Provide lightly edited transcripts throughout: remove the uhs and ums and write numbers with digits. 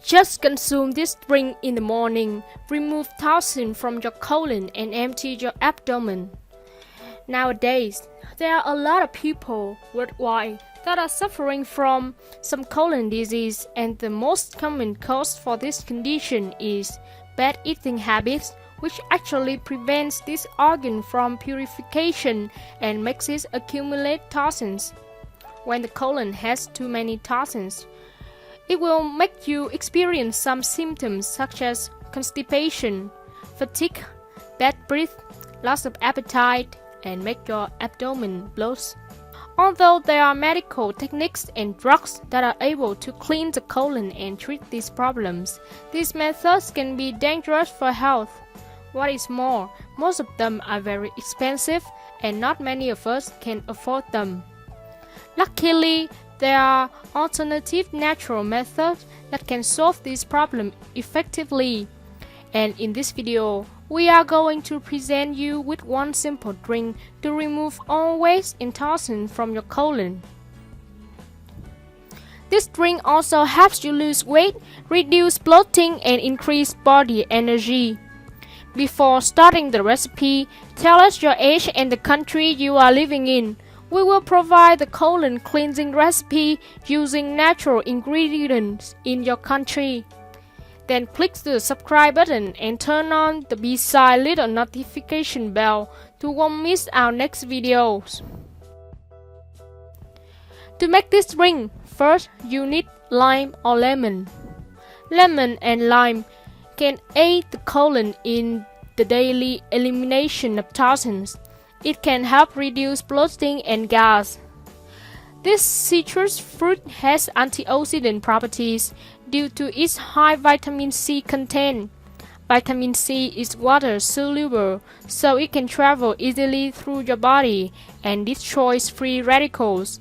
Just consume this drink in the morning, remove toxins from your colon and empty your abdomen. Nowadays, there are a lot of people worldwide that are suffering from some colon disease, and the most common cause for this condition is bad eating habits, which actually prevents this organ from purification and makes it accumulate toxins. When the colon has too many toxins, it will make you experience some symptoms such as constipation, fatigue, bad breath, loss of appetite, and make your abdomen bloat. Although there are medical techniques and drugs that are able to clean the colon and treat these problems, these methods can be dangerous for health. What is more, most of them are very expensive and not many of us can afford them. Luckily, there are alternative natural methods that can solve this problem effectively. And in this video, we are going to present you with one simple drink to remove all waste and toxins from your colon. This drink also helps you lose weight, reduce bloating, and increase body energy. Before starting the recipe, tell us your age and the country you are living in. We will provide the colon cleansing recipe using natural ingredients in your country. Then click the subscribe button and turn on the beside little notification bell to won't miss our next videos. To make this drink, first you need lime or lemon. Lemon and lime can aid the colon in the daily elimination of toxins. It can help reduce bloating and gas. This citrus fruit has antioxidant properties due to its high vitamin C content. Vitamin C is water soluble, so it can travel easily through your body and destroys free radicals,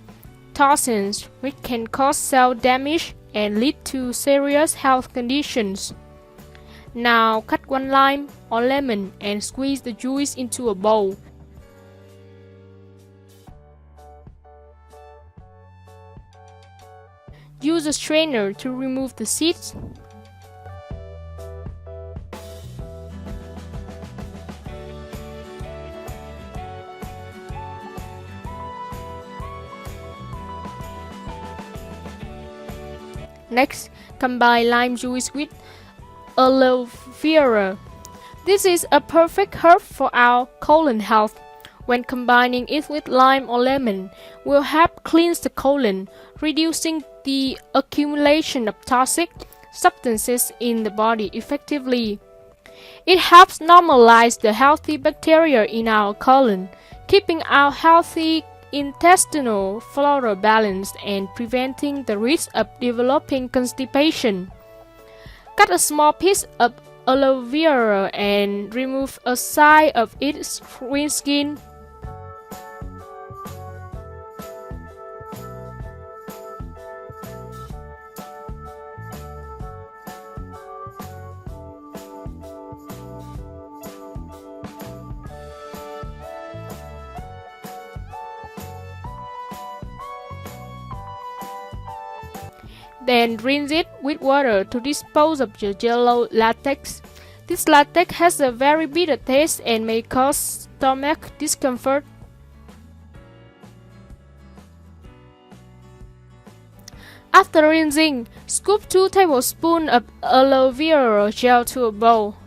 toxins, which can cause cell damage and lead to serious health conditions. Now cut one lime or lemon and squeeze the juice into a bowl. Use a strainer to remove the seeds. Next, combine lime juice with aloe vera. This is a perfect herb for our colon health. When combining it with lime or lemon, will help cleanse the colon, reducing the accumulation of toxic substances in the body effectively. It helps normalize the healthy bacteria in our colon, keeping our healthy intestinal flora balanced and preventing the risk of developing constipation. Cut a small piece of aloe vera and remove a side of its green skin. Then rinse it with water to dispose of the yellow latex. This latex has a very bitter taste and may cause stomach discomfort. After rinsing, scoop 2 tablespoons of aloe vera gel to a bowl.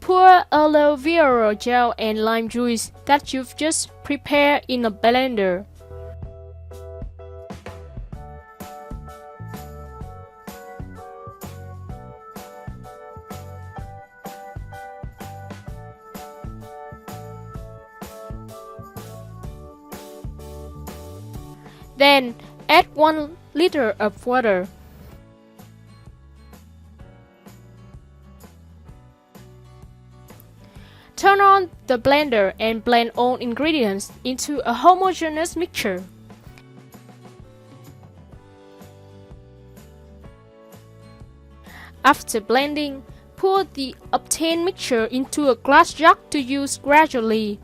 Pour aloe vera gel and lime juice that you've just prepared in a blender. Then add 1 liter of water. Turn on the blender and blend all ingredients into a homogeneous mixture. After blending, pour the obtained mixture into a glass jug to use gradually.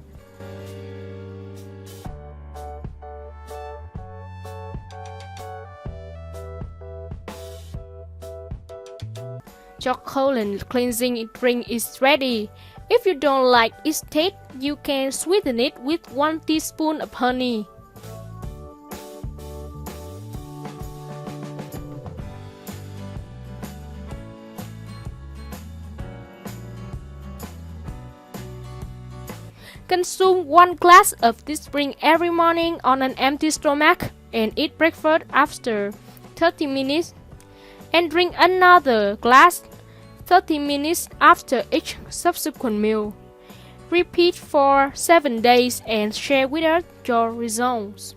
Your colon cleansing drink is ready. If you don't like its taste, you can sweeten it with 1 teaspoon of honey. Consume 1 glass of this drink every morning on an empty stomach and eat breakfast after 30 minutes and drink another glass 30 minutes after each subsequent meal. Repeat for 7 days and share with us your results.